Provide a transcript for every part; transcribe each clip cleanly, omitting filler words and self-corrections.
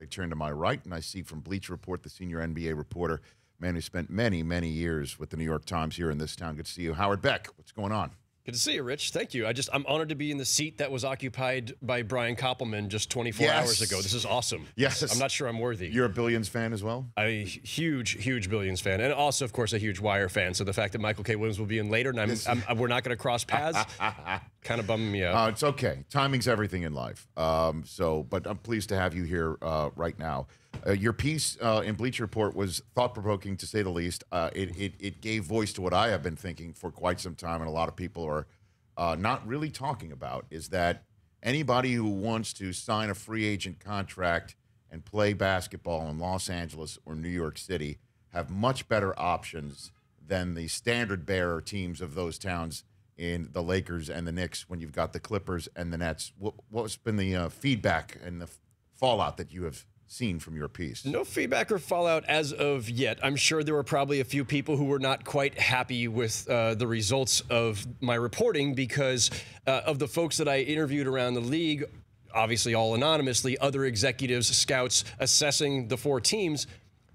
I turn to my right, and I see from Bleacher Report, the senior NBA reporter, man who spent many, many years with the New York Times here in this town. Good to see you. Howard Beck, what's going on? Good to see you, Rich. Thank you. I'm honored to be in the seat that was occupied by Brian Koppelman just 24 hours ago. This is awesome. Yes. I'm not sure I'm worthy. You're a Billions fan as well? A huge Billions fan, and also, of course, a huge Wire fan. So the fact that Michael K. Williams will be in later, and we're not going to cross paths, kind of bumming me out. It's okay. Timing's everything in life. But I'm pleased to have you here right now. Your piece in Bleacher Report was thought-provoking, to say the least. It gave voice to what I have been thinking for quite some time, and a lot of people are not really talking about, is that anybody who wants to sign a free agent contract and play basketball in Los Angeles or New York City have much better options than the standard bearer teams of those towns in the Lakers and the Knicks when you've got the Clippers and the Nets. What's been the feedback and the fallout that you have seen from your piece? No feedback or fallout as of yet. I'm sure there were probably a few people who were not quite happy with the results of my reporting because of the folks that I interviewed around the league, obviously all anonymously, other executives, scouts assessing the four teams.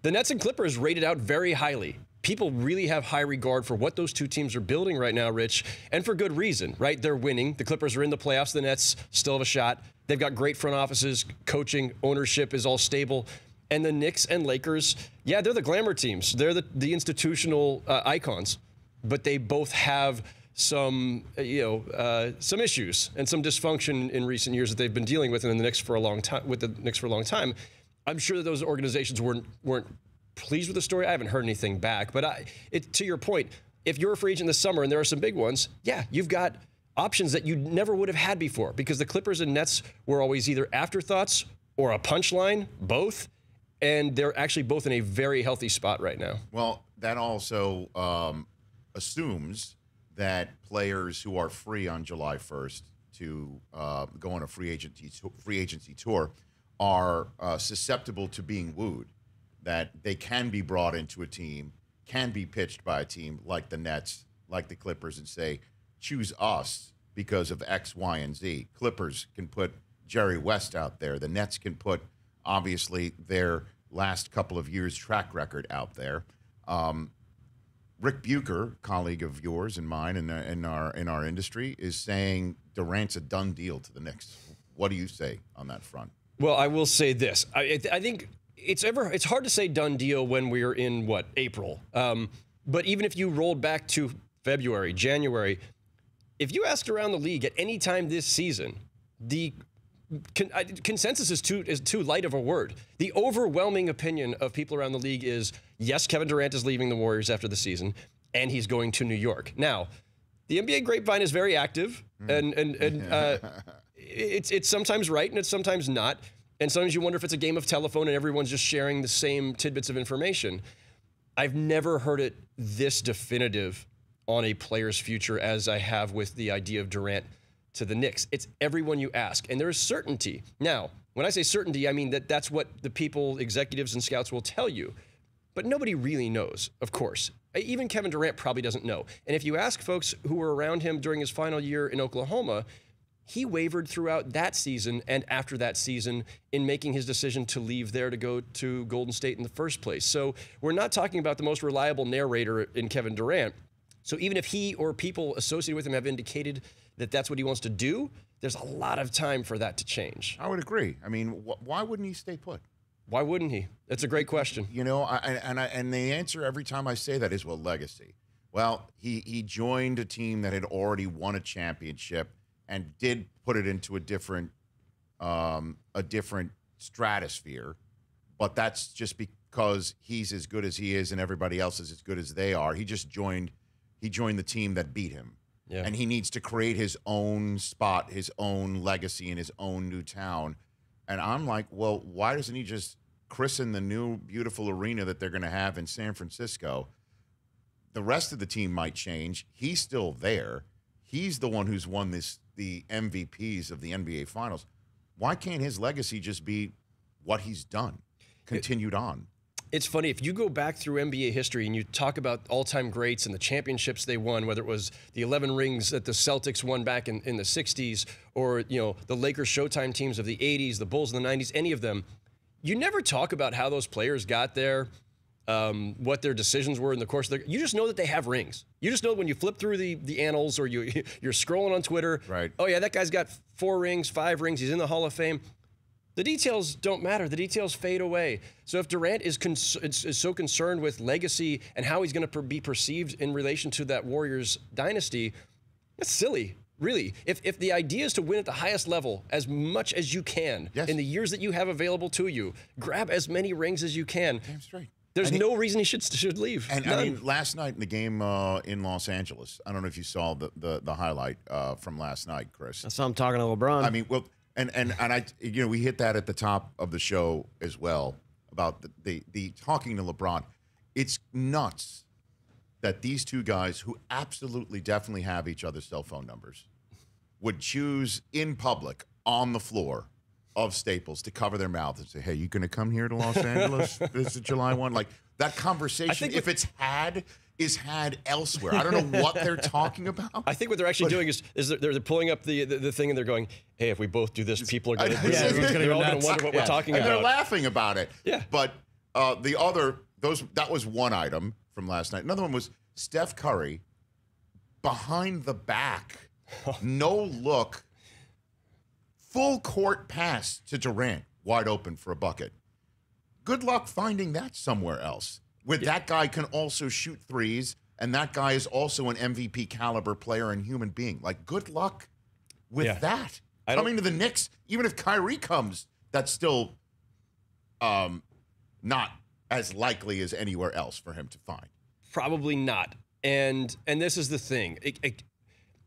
The Nets and Clippers rated out very highly. People really have high regard for what those two teams are building right now, Rich, and for good reason, right? They're winning. The Clippers are in the playoffs. The Nets still have a shot. They've got great front offices, coaching, ownership is all stable. And the Knicks and Lakers, yeah, they're the glamour teams. They're the institutional icons, but they both have some issues and some dysfunction in recent years that they've been dealing with, and the Knicks for a long time. I'm sure that those organizations weren't pleased with the story. I haven't heard anything back, but to your point, if you're a free agent this summer and there are some big ones, yeah, you've got options that you never would have had before because the Clippers and Nets were always either afterthoughts or a punchline, both, and they're actually both in a very healthy spot right now. Well, that also assumes that players who are free on July 1st to go on a free agency tour are susceptible to being wooed, that they can be brought into a team, can be pitched by a team like the Nets, like the Clippers, and say, choose us because of X, Y, and Z. Clippers can put Jerry West out there. The Nets can put, obviously, their last couple of years' track record out there. Rick Bucher, colleague of yours and mine in our industry, is saying Durant's a done deal to the Knicks. What do you say on that front? Well, I will say this. I think it's hard to say done deal when we're in, April. But even if you rolled back to February, January, if you asked around the league at any time this season, the consensus is too light of a word. The overwhelming opinion of people around the league is, yes, Kevin Durant is leaving the Warriors after the season, and he's going to New York. Now, the NBA grapevine is very active, and it's sometimes right and it's sometimes not. And sometimes you wonder if it's a game of telephone and everyone's just sharing the same tidbits of information. I've never heard it this definitive on a player's future as I have with the idea of Durant to the Knicks. It's everyone you ask, and there is certainty. Now, when I say certainty, I mean that's what the people, executives and scouts will tell you. But nobody really knows, of course. Even Kevin Durant probably doesn't know. And if you ask folks who were around him during his final year in Oklahoma, he wavered throughout that season and after that season in making his decision to leave there to go to Golden State in the first place. So we're not talking about the most reliable narrator in Kevin Durant. So even if he or people associated with him have indicated that that's what he wants to do, there's a lot of time for that to change. I would agree. I mean, why wouldn't he stay put? Why wouldn't he? That's a great question. You know, and the answer every time I say that is, well, legacy. Well, he joined a team that had already won a championship and did put it into a different stratosphere, but that's just because he's as good as he is and everybody else is as good as they are. He joined the team that beat him. Yeah. And he needs to create his own spot, his own legacy in his own new town. And I'm like, well, why doesn't he just christen the new beautiful arena that they're going to have in San Francisco? The rest of the team might change. He's still there. He's the one who's won the MVPs of the NBA Finals. Why can't his legacy just be what he's done, continued on? It's funny, if you go back through NBA history and you talk about all-time greats and the championships they won, whether it was the 11 rings that the Celtics won back in the 60s or, the Lakers Showtime teams of the 80s, the Bulls in the 90s, any of them, you never talk about how those players got there, what their decisions were in the course of you just know that they have rings. You just know when you flip through the annals or you're scrolling on Twitter. Right. Oh, yeah, that guy's got 4 rings, 5 rings. He's in the Hall of Fame. The details don't matter. The details fade away. So if Durant is so concerned with legacy and how he's going to be perceived in relation to that Warriors dynasty, that's silly, really. If the idea is to win at the highest level as much as you can in the years that you have available to you, grab as many rings as you can. Damn straight. There's no reason he should leave. And I mean, last night in the game in Los Angeles, I don't know if you saw the highlight from last night, Chris. I saw him talking to LeBron. I mean, well, and I, we hit that at the top of the show as well about the talking to LeBron. It's nuts that these two guys who absolutely definitely have each other's cell phone numbers would choose in public on the floor of Staples to cover their mouth and say, hey, you going to come here to Los Angeles? This is July 1. Like, that conversation, if it's is had elsewhere. I don't know what they're talking about. I think what they're actually doing is they're pulling up the thing and they're going, hey, if we both do this, people are going to wonder what we're talking about. And they're laughing about it. Yeah. But that was one item from last night. Another one was Steph Curry behind the back, no look, full court pass to Durant, wide open for a bucket. Good luck finding that somewhere else. That guy can also shoot threes, and that guy is also an MVP caliber player and human being. Like, good luck with that. Coming to the Knicks, even if Kyrie comes, that's still not as likely as anywhere else for him to find. Probably not. And this is the thing.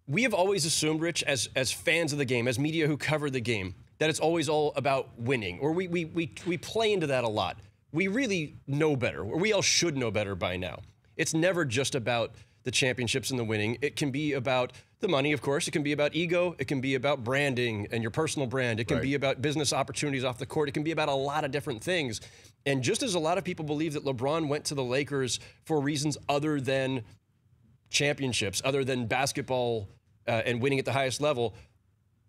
We have always assumed, Rich, as fans of the game, as media who cover the game, that it's always all about winning, or we play into that a lot. We really know better, or we all should know better by now. It's never just about the championships and the winning. It can be about the money, of course. It can be about ego. It can be about branding and your personal brand. It can be about business opportunities off the court. It can be about a lot of different things. And just as a lot of people believe that LeBron went to the Lakers for reasons other than championships, other than basketball and winning at the highest level,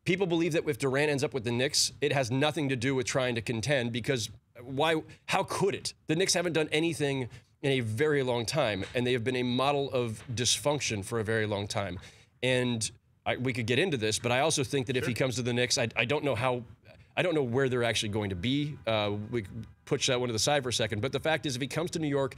people believe that if Durant ends up with the Knicks, it has nothing to do with trying to contend, because how could it? The Knicks haven't done anything in a very long time, and they have been a model of dysfunction for a very long time. And we could get into this, but I also think that if he comes to the Knicks, I don't know where they're actually going to be. We push that one to the side for a second. But the fact is, if he comes to New York,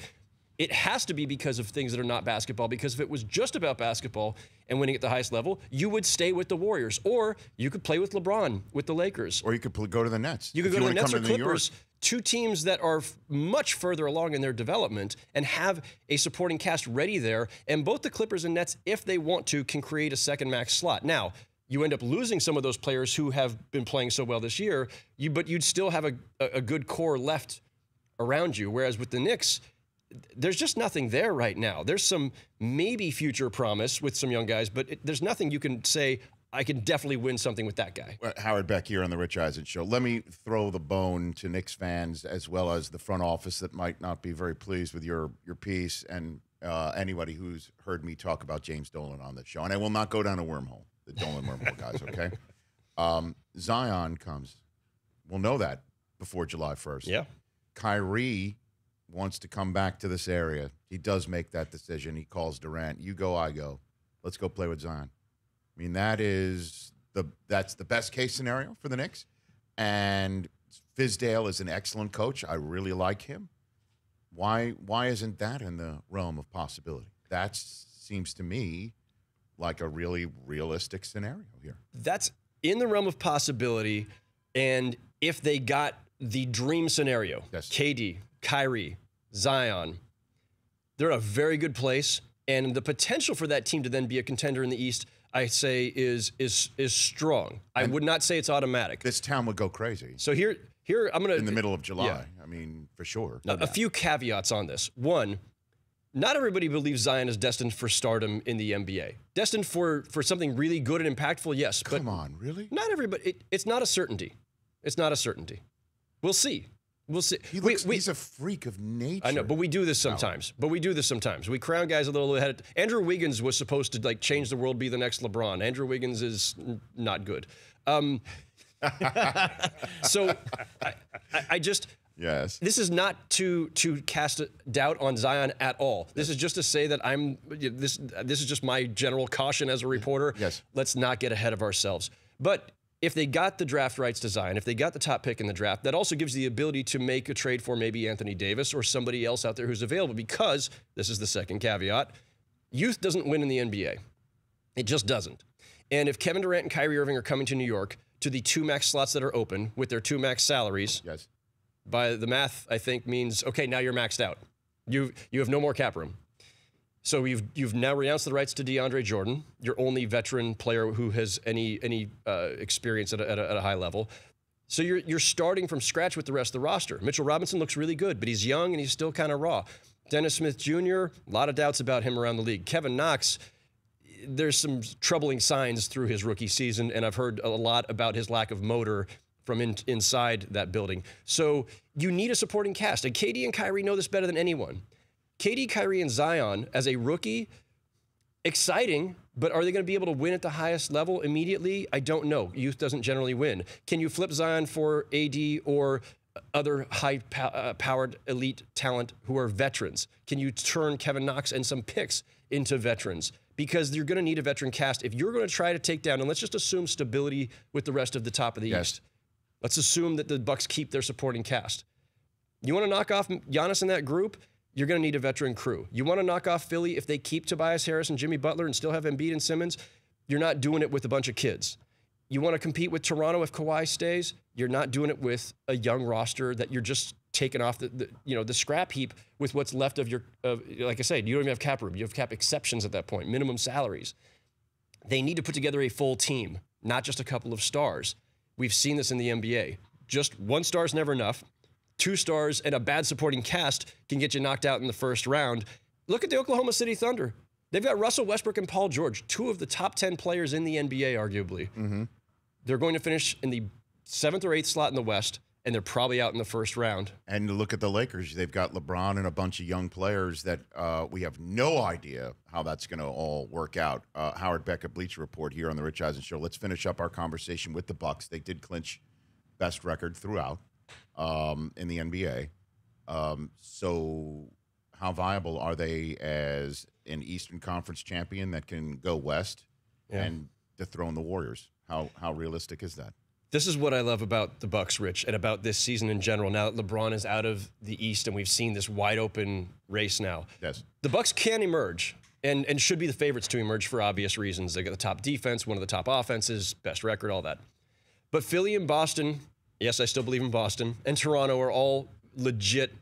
it has to be because of things that are not basketball, because if it was just about basketball and winning at the highest level, you would stay with the Warriors, or you could play with LeBron with the Lakers. Or you could go to the Nets. You could go to the Nets or Clippers, two teams that are much further along in their development and have a supporting cast ready there. And both the Clippers and Nets, if they want to, can create a second max slot. Now, you end up losing some of those players who have been playing so well this year, but you'd still have a good core left around you. Whereas with the Knicks, there's just nothing there right now. There's some maybe future promise with some young guys, but there's nothing you can say, I can definitely win something with that guy. Howard Beck here on the Rich Eisen Show. Let me throw the bone to Knicks fans as well as the front office that might not be very pleased with your piece, and anybody who's heard me talk about James Dolan on this show. And I will not go down a wormhole, the Dolan wormhole guys, okay? Zion comes. We'll know that before July 1st. Yeah. Kyrie wants to come back to this area. He does make that decision. He calls Durant. You go, I go. Let's go play with Zion. I mean, that's the best case scenario for the Knicks. And Fizdale is an excellent coach. I really like him. Why isn't that in the realm of possibility? That seems to me like a really realistic scenario here. That's in the realm of possibility. And if they got the dream scenario, KD, Kyrie, Zion, they're in a very good place. And the potential for that team to then be a contender in the East, I say, is strong. I would not say it's automatic. This town would go crazy. So here I'm going to... In the middle of July, I mean, for sure. A few caveats on this. One, not everybody believes Zion is destined for stardom in the NBA. Destined for something really good and impactful, yes. Come on, really? Not everybody. It's not a certainty. It's not a certainty. We'll see. We'll see. He's a freak of nature. I know, but we do this sometimes. We crown guys a little ahead. Andrew Wiggins was supposed to change the world, be the next LeBron. Andrew Wiggins is not good. So Yes. This is not to cast a doubt on Zion at all. This is just to say that this is just my general caution as a reporter. Yes. Let's not get ahead of ourselves. But if they got the draft rights to Zion, if they got the top pick in the draft, that also gives the ability to make a trade for maybe Anthony Davis or somebody else out there who's available, because this is the second caveat. Youth doesn't win in the NBA. It just doesn't. And if Kevin Durant and Kyrie Irving are coming to New York to the 2 max slots that are open with their 2 max salaries, yes, by the math, I think means, okay, now you're maxed out. You have no more cap room. So you've now renounced the rights to DeAndre Jordan, your only veteran player who has any experience at a high level. So you're starting from scratch with the rest of the roster. Mitchell Robinson looks really good, but he's young and he's still kind of raw. Dennis Smith Jr., a lot of doubts about him around the league. Kevin Knox, there's some troubling signs through his rookie season, and I've heard a lot about his lack of motor from inside that building. So you need a supporting cast, and KD and Kyrie know this better than anyone. KD, Kyrie, and Zion as a rookie, exciting, but are they going to be able to win at the highest level immediately? I don't know. Youth doesn't generally win. Can you flip Zion for AD or other high-powered elite talent who are veterans? Can you turn Kevin Knox and some picks into veterans? Because you're going to need a veteran cast. If you're going to try to take down, and let's just assume stability with the rest of the top of the East. Let's assume that the Bucks keep their supporting cast. You want to knock off Giannis in that group? You're going to need a veteran crew. You want to knock off Philly if they keep Tobias Harris and Jimmy Butler and still have Embiid and Simmons? You're not doing it with a bunch of kids. You want to compete with Toronto if Kawhi stays? You're not doing it with a young roster that you're just taking off the scrap heap with what's left of your, like I said, you don't even have cap room. You have cap exceptions at that point, minimum salaries. They need to put together a full team, not just a couple of stars. We've seen this in the NBA. Just 1 star is never enough. 2 stars and a bad supporting cast can get you knocked out in the first round. Look at the Oklahoma City Thunder. They've got Russell Westbrook and Paul George, 2 of the top 10 players in the NBA, arguably. Mm-hmm. They're going to finish in the 7th or 8th slot in the West, and they're probably out in the first round. And look at the Lakers. They've got LeBron and a bunch of young players that we have no idea how that's going to all work out. Howard Beck at Bleacher Report here on the Rich Eisen Show. Let's finish up our conversation with the Bucks. They did clinch best record throughout in the NBA. So how viable are they as an Eastern Conference champion that can go West and dethrone the Warriors? How realistic is that? This is what I love about the Bucks, Rich, and about this season in general. Now that LeBron is out of the East and we've seen this wide open race now, yes, the Bucks can emerge and should be the favorites to emerge for obvious reasons. They got the top defense, one of the top offenses, best record, all that. But Philly and Boston, yes, I still believe in Boston, and Toronto are all legit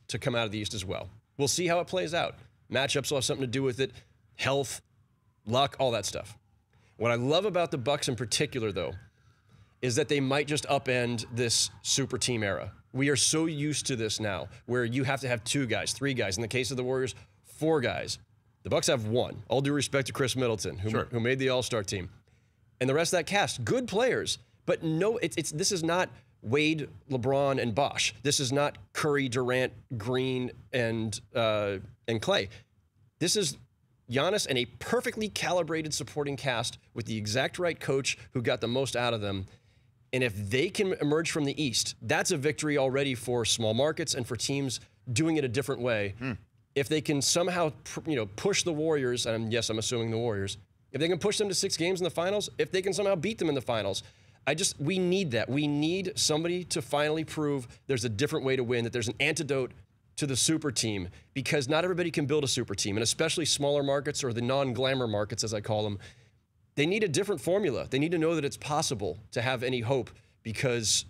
to come out of the East as well. We'll see how it plays out. Matchups will have something to do with it, health, luck, all that stuff. What I love about the Bucks in particular, though, is that they might just upend this super team era. We are so used to this now, where you have to have 2 guys, 3 guys. In the case of the Warriors, 4 guys. The Bucks have 1. All due respect to Chris Middleton, who made the All-Star team. And the rest of that cast, good players. But no, this is not Wade, LeBron, and Bosh. This is not Curry, Durant, Green, and Clay. This is Giannis and a perfectly calibrated supporting cast with the exact right coach who got the most out of them. And if they can emerge from the East, that's a victory already for small markets and for teams doing it a different way. If they can somehow push the Warriors, and yes, I'm assuming the Warriors, if they can push them to 6 games in the finals, if they can somehow beat them in the finals, we need that. We need somebody to finally prove there's a different way to win, that there's an antidote to the super team, because not everybody can build a super team, and especially smaller markets or the non-glamour markets, as I call them. They need a different formula. They need to know that it's possible to have any hope, because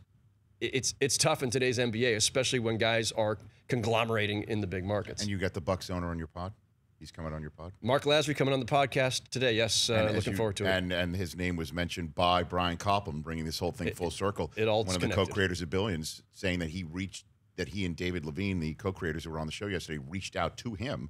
it's tough in today's NBA, especially when guys are conglomerating in the big markets. And you got the Bucks owner on your pod? He's coming on your pod? Mark Lasry coming on the podcast today. Yes, looking forward to it. And his name was mentioned by Brian Koppelman, bringing this whole thing full circle. It all One of the co-creators of Billions, saying that he and David Levine, the co-creators who were on the show yesterday, reached out to him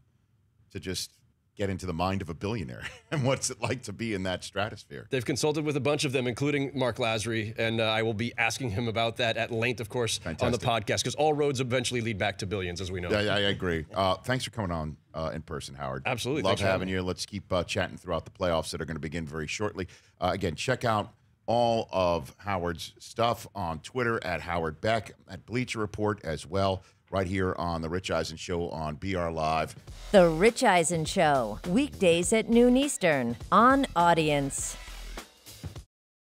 to just get into the mind of a billionaire and what's it like to be in that stratosphere. They've consulted with a bunch of them, including Mark Lasry, and I will be asking him about that at length, of course, on the podcast, because all roads eventually lead back to billions, as we know. I agree. Thanks for coming on in person, Howard. Absolutely. Love having you. Let's keep chatting throughout the playoffs that are going to begin very shortly. Again, check out all of Howard's stuff on Twitter at Howard Beck, at Bleacher Report as well, right here on The Rich Eisen Show on BR Live. The Rich Eisen Show, weekdays at noon Eastern on Audience.